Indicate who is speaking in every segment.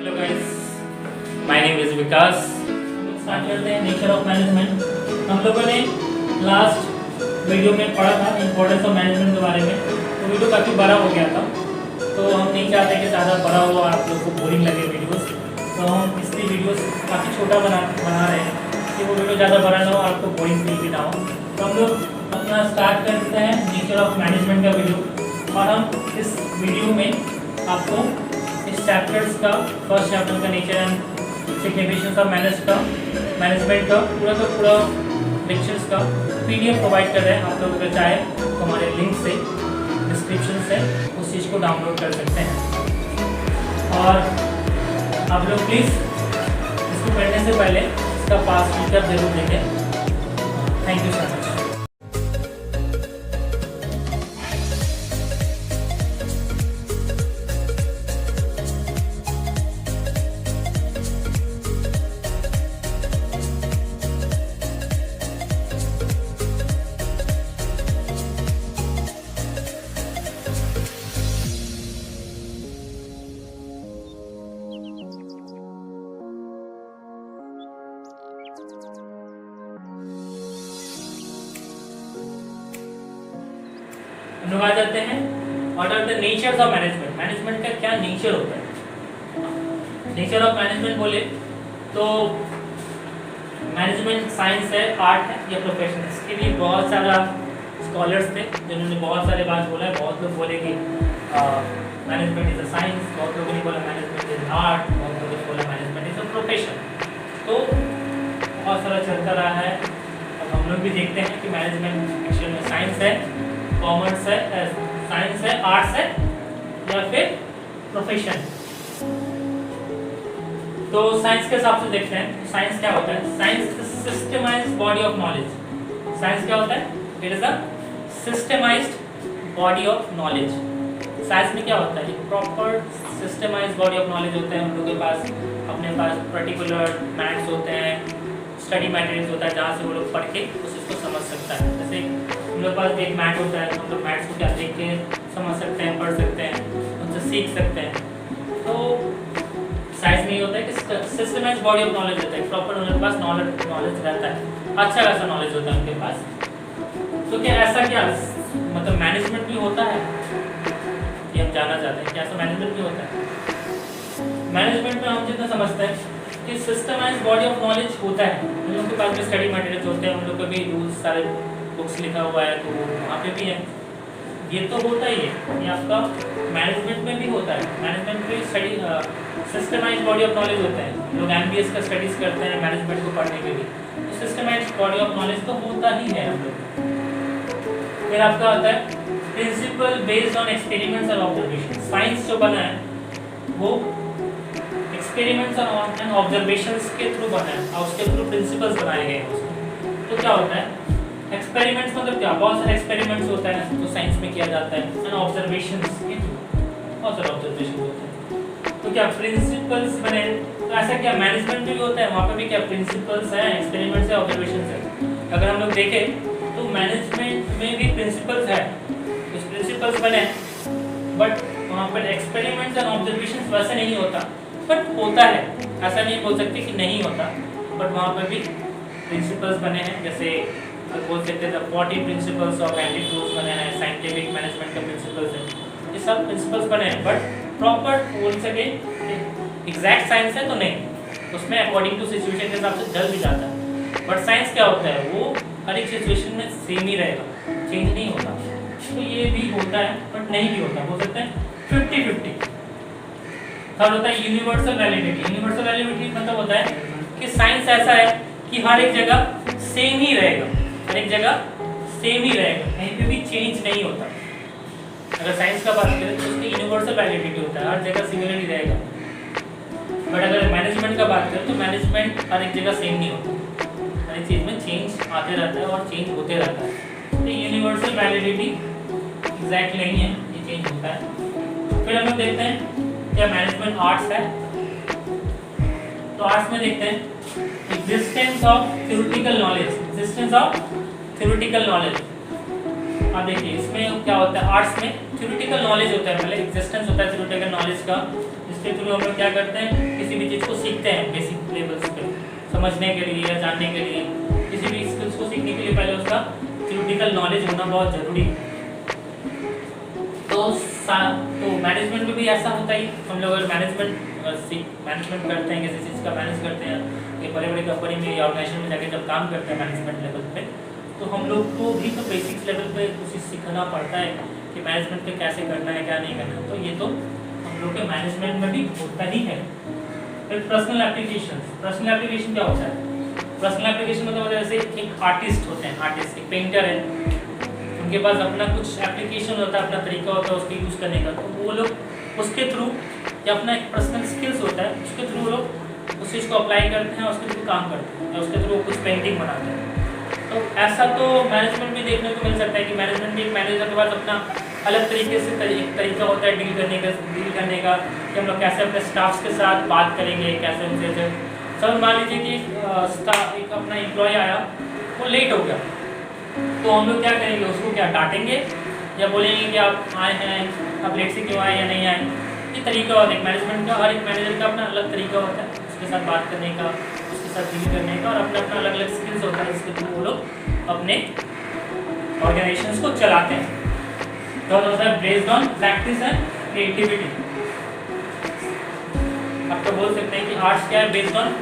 Speaker 1: Hello guys, my name is Vikas. Start करते हैं nature of management. हम लोगों ने लास्ट वीडियो में पढ़ा था इम्पोर्टेंस ऑफ मैनेजमेंट के बारे में। तो वीडियो काफ़ी बड़ा हो गया था, तो हम नहीं चाहते कि ज़्यादा बड़ा हो, आप लोग को बोरिंग लगे वीडियोस। तो हम इसलिए वीडियोस काफ़ी छोटा बना रहे हैं कि वो वीडियो ज़्यादा बड़ा ना हो, आपको बोरिंग फील भी ना हो। तो हम लोग अपना स्टार्ट करते हैं नेचर ऑफ मैनेजमेंट का वीडियो। और हम इस वीडियो में आपको इस चैप्टर्स का फर्स्ट चैप्टर का nature and significance of management का पूरा लेक्चर्स का पीडीएफ प्रोवाइड कर रहे हैं। आप लोग अगर चाहे तो हमारे लिंक से डिस्क्रिप्शन से उस चीज़ को डाउनलोड कर सकते हैं। और आप लोग प्लीज़ इसको करने से पहले इसका पास रिकैप जरूर देंगे। Thank you so much. हम लोग आ जाते हैं what are the natures of management. Management का क्या नेचर होता है? नेचर ऑफ मैनेजमेंट बोले तो मैनेजमेंट साइंस है, आर्ट है या प्रोफेशन है। इसके लिए बहुत सारा स्कॉलर्स थे जिन्होंने बहुत सारे बात बोला है। बहुत लोग बोले कि मैनेजमेंट इज अ साइंस, बहुत लोगों ने बोला मैनेजमेंट इज आर्ट, बहुत लोगों ने बोला मैनेजमेंट इज अ प्रोफेशन। तो बहुत सारा चलता रहा है। अब हम लोग भी देखते हैं कि मैनेजमेंट एक्चुअल में साइंस है, कॉमर्स है, साइंस है, आर्ट्स है या फिर प्रोफेशन। तो साइंस के हिसाब से देखते हैं साइंस क्या होता है। Science is systemised body of knowledge. Science क्या होता है? It is a systemised body of knowledge. Science में क्या होता है? एक proper systemised body of knowledge होता है। हम लोग के पास अपने पास पर्टिकुलर मैथ्स होते हैं, स्टडी मटेरियल्स होता है जहाँ से वो लोग पढ़ के उस चीज़ को समझ सकता है। जैसे हम लोग पास एक मैथ होता है, हम लोग मैथ्स को क्या देख के समझ सकते हैं, पढ़ सकते हैं, उनसे सीख सकते हैं। तो साइंस में ये होता है कि सिस्टमाइज्ड बॉडी ऑफ नॉलेज होता है, प्रॉपर उनके पास नॉलेज रहता है, अच्छा खासा नॉलेज होता है उनके पास। तो क्या ऐसा क्या मतलब मैनेजमेंट भी होता है? ये हम जानना चाहते हैं, क्या ऐसा मैनेजमेंट भी होता है? मैनेजमेंट में हम जितना समझते हैं कि सिस्टमाइज्ड बॉडी ऑफ नॉलेज होता है। हम लोग के पास भी स्टडी मटेरियल्स होते हैं, हम लोग का भी रूल्स सारे बुक्स लिखा हुआ है, तो वहाँ पे भी है। ये तो होता ही है, ये आपका मैनेजमेंट में भी होता है। मैनेजमेंट में study systemised body of knowledge होता है। लोग एमबीएस का स्टडीज़ करते हैं मैनेजमेंट को पढ़ने के लिए, तो सिस्टमाइज्ड बॉडी ऑफ नॉलेज तो होता ही है हम लोग। फिर आपका आता है प्रिंसिपल बेस्ड ऑन एक्सपेरिमेंट्स और ऑब्जर्वेशन। साइंस जो बना है वो एक्सपेरिमेंट्स एंड ऑब्जर्वेशंस के थ्रू बना है और उसके थ्रू प्रिंसिपल्स बनाए गए हैं उसमें। तो क्या होता है एक्सपेरिमेंट्स? मतलब क्या, बहुत सारे एक्सपेरिमेंट्स होता है तो साइंस में किया जाता है, एंड ऑब्जर्वेशंस के थ्रू बहुत सारे ऑब्जर्वेशन होते हैं। तो क्या प्रिंसिपल्स बने? तो ऐसा क्या मैनेजमेंट में भी होता है, वहाँ पे भी क्या प्रिंसिपल्स हैं, एक्सपेरिमेंट्स है, ऑब्जर्वेशंस है। अगर हम लोग देखें तो मैनेजमेंट में भी प्रिंसिपल्स है, कुछ प्रिंसिपल्स बने, बट वहाँ पर एक्सपेरिमेंट्स एंड ऑब्जर्वेशंस वैसे नहीं होता, बट होता है। ऐसा नहीं बोल सकते कि नहीं होता, बट वहाँ पर भी प्रिंसिपल्स बने हैं। जैसे बोल सकते हैं 40 प्रिंसिपल्स ऑफ एप्टीट्यूड्स बने हैं, साइंटिफिक मैनेजमेंट का प्रिंसिपल्स है, ये सब प्रिंसिपल्स बने हैं। बट प्रॉपर बोल सके एग्जैक्ट साइंस है तो नहीं, उसमें अकॉर्डिंग टू सिचुएशन के हिसाब से ढल भी जाता है। बट साइंस क्या होता है, वो हर एक सिचुएशन में सेम ही रहेगा, चेंज नहीं होता। तो ये भी होता है बट नहीं भी होता, बोल सकते हैं 50-50। थर्ड होता है यूनिवर्सल वैलिडिटी। यूनिवर्सल वैलिडिटी मतलब होता है कि साइंस ऐसा है कि हर एक जगह सेम ही रहेगा, हर एक जगह सेम ही रहेगा, कहीं पे भी चेंज नहीं होता। अगर साइंस का बात करें तो उसकी यूनिवर्सल वैलिडिटी होता है, हर जगह सिमिलर ही रहेगा। बट अगर मैनेजमेंट का बात करें तो मैनेजमेंट हर एक जगह सेम नहीं होता, हर एक चीज़ में चेंज आते रहता है और चेंज होते रहता है। तो यूनिवर्सल वैलिडिटी एग्जैक्ट नहीं है, ये चेंज होता है। फिर हम लोग देखते हैं क्या मैनेजमेंट आर्ट्स है। तो आर्ट्स में देखते हैं existence of theoretical knowledge. Existence of theoretical knowledge, अब देखिए इसमें क्या होता है, आर्ट्स में थ्योरेटिकल नॉलेज होता है, पहले एग्जिस्टेंस होता है थ्योरेटिकल नॉलेज का, उसके थ्रू हम लोग क्या करते हैं, किसी भी चीज़ को सीखते हैं बेसिक लेवल्स पे समझने के लिए या जानने के लिए। किसी भी स्किल्स को सीखने के लिए पहले उसका थ्योरेटिकल नॉलेज होना बहुत ज़रूरी है। तो मैनेजमेंट में भी ऐसा होता ही, हम लोग अगर मैनेजमेंट करते हैं, किसी चीज़ का मैनेज करते हैं, कि बड़े बड़े कंपनी में या ऑर्गेनाइजेशन में जाके जब काम करते हैं मैनेजमेंट लेवल पे, तो हम लोग को भी तो बेसिक्स लेवल पे कुछ सीखना पड़ता है कि मैनेजमेंट पे कैसे करना है क्या नहीं करना। तो ये तो हम लोग के मैनेजमेंट में भी होता ही है। फिर पर्सनल एप्लीकेशन क्या होता है? पर्सनल एप्लीकेशन मतलब जैसे एक आर्टिस्ट होते हैं, आर्टिस्ट एक पेंटर है, उनके पास अपना कुछ एप्लीकेशन होता है, अपना तरीका होता है उसके यूज़ करने का। तो वो लोग उसके थ्रू या अपना एक पर्सनल स्किल्स होता है उसके थ्रू लोग उस चीज़ को अप्लाई करते हैं, उसके थ्रू काम करते हैं या उसके थ्रू कुछ पेंटिंग बनाते हैं। तो ऐसा तो मैनेजमेंट में देखने को मिल सकता है कि मैनेजमेंट में एक मैनेजर के पास अपना अलग तरीके से एक तरीका होता है डील करने का कि हम लोग कैसे अपने स्टाफ्स के साथ बात करेंगे, कैसे उनसे सब मान लीजिए कि एक अपना एम्प्लॉय आया, वो लेट हो गया, तो हम लोग क्या करेंगे, उसको क्या डांटेंगे या बोलेंगे कि आप आए हैं, आप लेट से क्यों आए या नहीं आए। ये तरीका होता है मैनेजमेंट का, हर एक मैनेजर का अपना अलग तरीका होता है उसके साथ बात करने का, उसके साथ डील करने का, और अपना अपना अलग अलग स्किल्स होता है जिसके थ्रू वो लोग अपने ऑर्गेनाइजेशंस को चलाते हैं। तो होता है based on practice and creativity. आप तो बोल सकते हैं कि आर्ट्स क्या है, based on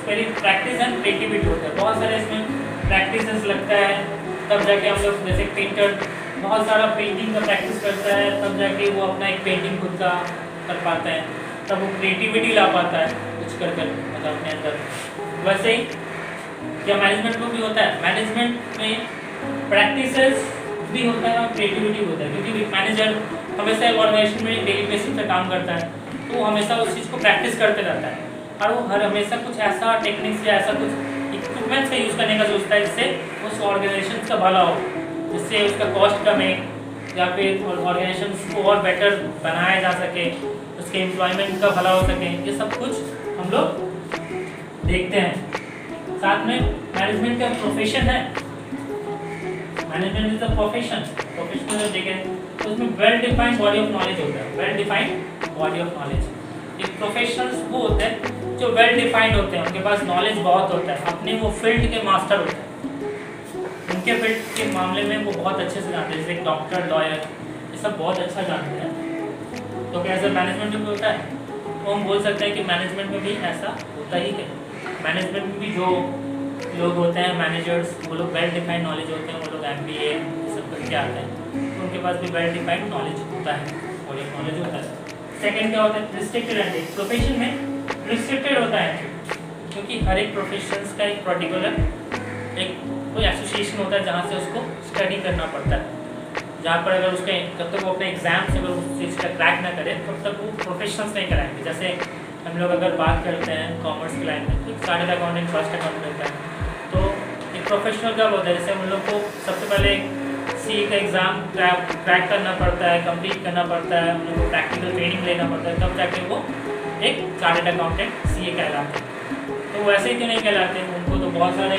Speaker 1: practice and creativity होता है। बहुत सारे इसमें प्रैक्टिसेस लगता है, तब जाके हम लोग जैसे पेंटर बहुत सारा पेंटिंग का प्रैक्टिस करता है, तब जाके वो अपना एक पेंटिंग खुद का कर पाता है, तब वो क्रिएटिविटी ला पाता है कुछ कर मतलब अपने अंदर। वैसे ही क्या मैनेजमेंट में भी होता है, मैनेजमेंट में प्रैक्टिसेस भी होता है और क्रिएटिविटी होता है, क्योंकि मैनेजर हमेशा एक ऑर्गेनाइजेशन में डेली बेसिस पे काम करता है, तो वो हमेशा उस चीज़ को प्रैक्टिस करते रहता है और वो हमेशा कुछ ऐसा टेक्निक्स या ऐसा कुछ इक्विपमेंट्स का यूज़ करने का सोचता है जिससे उस ऑर्गेनाइजेशन का भला हो, जिससे उसका कॉस्ट कमे या फिर ऑर्गेनाइजेशन को और बेटर बनाया जा सके, उसके एम्प्लॉयमेंट का भला हो सके। ये सब कुछ हम लोग देखते हैं। साथ में मैनेजमेंट का प्रोफेशन है, मैनेजमेंट इज अ प्रोफेशनल जब देखें तो उसमें well defined body of knowledge होता है। Well defined body of knowledge, एक प्रोफेशनल्स वो होते हैं जो वेल डिफाइंड होते हैं, उनके पास नॉलेज बहुत होता है, अपने वो फील्ड के मास्टर होते हैं, उनके फील्ड के मामले में वो बहुत अच्छे से जानते हैं, जैसे डॉक्टर, लॉयर, ये सब बहुत अच्छा जानते हैं। तो कैसे मैनेजमेंट में होता है, तो हम बोल सकते हैं कि मैनेजमेंट में भी ऐसा होता ही है। मैनेजमेंट में भी जो लोग होते हैं मैनेजर्स, वो लोग वेल डिफाइंड नॉलेज होते हैं, वो लोग MBA ये सब करके आते हैं, तो उनके पास भी वेल डिफाइंड नॉलेज होता है और एक नॉलेज होता है। सेकंड क्या होता है, रिस्ट्रिक्टेड एंट्री। प्रोफेशन में रिस्ट्रिक्टेड होता है क्योंकि हर एक प्रोफेशंस का एक पर्टिकुलर एक कोई एसोसिएशन होता है जहाँ से उसको स्टडी करना पड़ता है, जहाँ पर अगर उसके जब तक वो अपने एग्जाम से अगर उस चीज़ का क्रैक ना करे तब तक वो प्रोफेशंस नहीं कराएंगे। जैसे हम लोग अगर बात करते हैं कॉमर्स की लाइन में, तो चार्टर्ड अकाउंटेंट, फर्स्ट अकाउंटेंट होता है, तो एक प्रोफेशनल कब होता है, जैसे हम लोग को सबसे पहले CA का एग्ज़ाम क्रैक करना पड़ता है, कंप्लीट करना पड़ता है, हम लोग को प्रैक्टिकल ट्रेनिंग लेना पड़ता है, तब जाके वो एक चार्टर्ड अकाउंटेंट CA कहलाते हैं। तो वैसे ही क्यों नहीं कहलाते, उनको तो बहुत सारे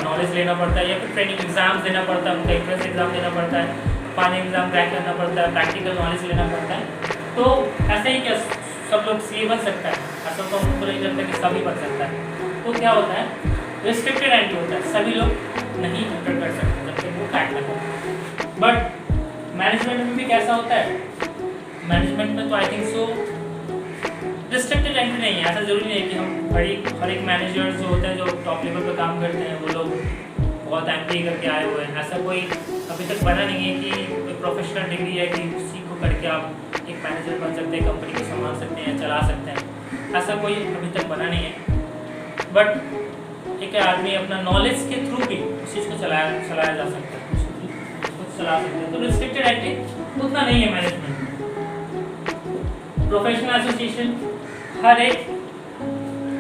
Speaker 1: नॉलेज लेना पड़ता है या फिर ट्रेनिंग एग्जाम्स देना पड़ता है, उनका एंट्रेंस एग्जाम देना पड़ता है, फाइनल एग्जाम क्रैक करना पड़ता है, प्रैक्टिकल नॉलेज लेना पड़ता है। तो ऐसे ही क्या सब लोग CA बन सकता है, ऐसा तो हमको नहीं लगता कि सभी बन सकता है। तो क्या होता है, रिस्ट्रिक्टेड एंट्री होता है, सभी लोग नहीं एंटर कर सकते जब तक वो क्रैक ना करें। बट मैनेजमेंट में भी कैसा होता है, मैनेजमेंट में तो I think so restricted entry नहीं है। ऐसा जरूरी नहीं है कि हम हर एक मैनेजर जो होते हैं जो टॉप लेवल पर काम करते हैं वो लोग बहुत MBA करके आए हुए हैं, ऐसा कोई अभी तक बना नहीं है कि कोई प्रोफेशनल डिग्री है कि उसी को करके आप एक मैनेजर बन सकते हैं, कंपनी को संभाल सकते हैं, चला सकते हैं, ऐसा कोई अभी तक बना नहीं है। बट एक आदमी अपना नॉलेज के थ्रू भी उस चीज़ को चलाया जा सकता है, उसको चला सकते हैं। तो रिस्ट्रिक्टेड एंट्री उतना नहीं है मैनेजमेंट। प्रोफेशनल एसोसिएशन, हर एक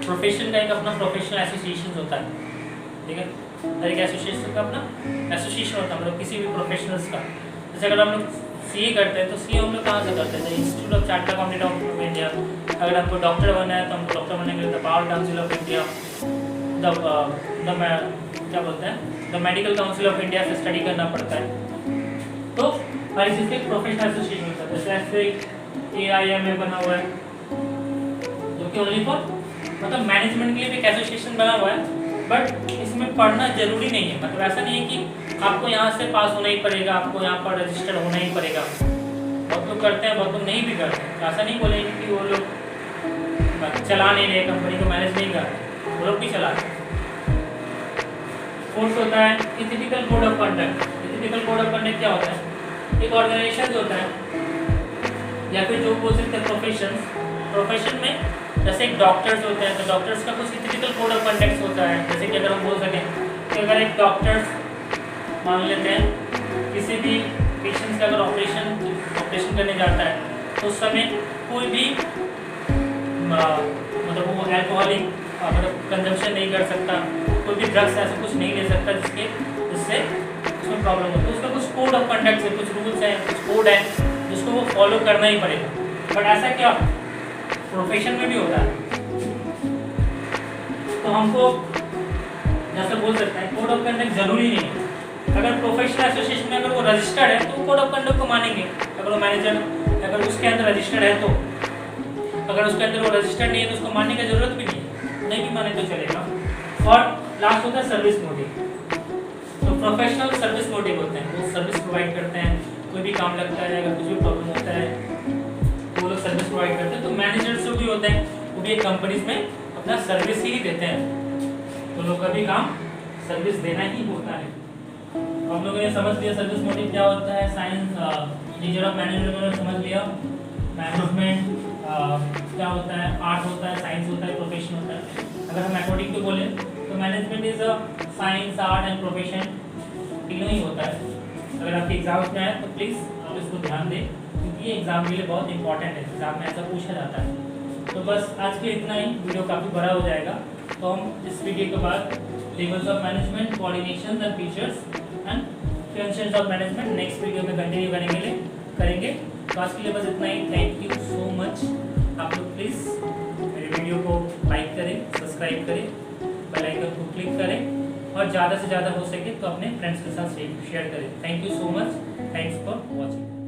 Speaker 1: प्रोफेशन का एक अपना प्रोफेशनल एसोसिएशन होता है, ठीक है, हर एक एसोसिएशन का अपना एसोसिएशन होता है, मतलब किसी भी प्रोफेशनल्स का। जैसे अगर हम लोग CA करते हैं तो CA हम लोग कहाँ से करते हैं, institute of chartered accountant of India. अगर हमको डॉक्टर बनना है तो हमको डॉक्टर बनने के लिए the bar council of India, क्या बोलते हैं, the medical council of India से स्टडी करना पड़ता है। तो हर चीज़ के प्रोफेशनल एसोसिएशन होता है। जैसे AIMA बना हुआ है, जो कि ओनली फॉर मतलब मैनेजमेंट के लिए भी एक एसोसिएशन बना हुआ है, बट इसमें पढ़ना जरूरी नहीं है। मतलब ऐसा नहीं है कि आपको यहाँ से पास होना ही पड़ेगा, आपको यहाँ पर रजिस्टर्ड होना ही पड़ेगा। बहुत लोग करते हैं, बहुत लोग नहीं भी करते हैं। तो ऐसा नहीं बोलेंगे कि वो लोग चला नहीं रहे, कंपनी को मैनेज नहीं कर रहे, वो लोग भी चला रहे। फोर्थ होता है ethical code of conduct. Ethical code of conduct क्या होता है? एक ऑर्गेनाइजेशन होता है या फिर जो बोल सकते हैं प्रोफेशन में, जैसे एक डॉक्टर्स होते हैं तो डॉक्टर्स का कुछ एथिकल कोड ऑफ कंडक्ट होता है। जैसे कि अगर हम बोल सकें कि अगर एक डॉक्टर्स मान लेते हैं किसी भी पेशेंट का अगर ऑपरेशन करने जाता है तो उस समय कोई भी मतलब वो एल्कोहलिक मतलब कंजम्पशन नहीं कर सकता, कोई भी ड्रग्स ऐसा कुछ नहीं ले सकता जिससे उसमें प्रॉब्लम हो। तो उसका कुछ कोड ऑफ कंडक्ट है, कुछ रूल्स हैं, कुछ कोड है जिसको वो फॉलो करना ही पड़ेगा। बट ऐसा क्या प्रोफेशन में भी होता है, तो हमको जैसे बोल सकते हैं कोड ऑफ कंडक्ट जरूरी नहीं है। अगर प्रोफेशनल एसोसिएशन में अगर वो रजिस्टर्ड है तो वो कोड ऑफ कंडक्ट को मानेंगे। अगर वो मैनेजर अगर उसके अंदर रजिस्टर्ड है तो, अगर उसके अंदर वो रजिस्टर्ड नहीं है तो उसको मानने की जरूरत भी नहीं भी माने तो चलेगा। और लास्ट होता है सर्विस मोटिव। तो प्रोफेशनल सर्विस मोटिव होते हैं, वो सर्विस प्रोवाइड करते हैं, कोई भी काम लगता है, अगर कुछ भी प्रॉब्लम होता है तो वो लोग सर्विस प्रोवाइड करते हैं। तो मैनेजर्स जो भी होते हैं वो भी एक कंपनीज में अपना सर्विस ही देते हैं, तो लोग का भी काम सर्विस देना ही होता है। तो हम लोगों ने समझ लिया सर्विस मोटिव क्या होता है, साइंस नेचर ऑफ मैनेजमेंट समझ लिया, मैनेजमेंट क्या होता है, आर्ट होता है, साइंस होता है, प्रोफेशन होता है। अगर हम मैथमेटिक्स को बोलें तो management is science, art and profession, तीनों ही होता है। अगर आपके एग्जाम्स में आए तो प्लीज़ आप इसको ध्यान दें, क्योंकि ये एग्जाम के लिए बहुत इंपॉर्टेंट है, एग्जाम में ऐसा पूछा जाता है। तो बस आज के इतना ही, वीडियो काफ़ी बड़ा हो जाएगा। तो हम इस वीडियो के बाद levels of management, coordination and features and functions of management next video में कंटिन्यू करेंगे। तो आज के लिए बस इतना ही। Thank you so much. आप लोग प्लीज़ मेरे वीडियो को लाइक करें, सब्सक्राइब करें, बेल आइकन को क्लिक करें और ज़्यादा से ज़्यादा हो सके तो अपने फ्रेंड्स के साथ शेयर करें। Thank you so much. Thanks for watching.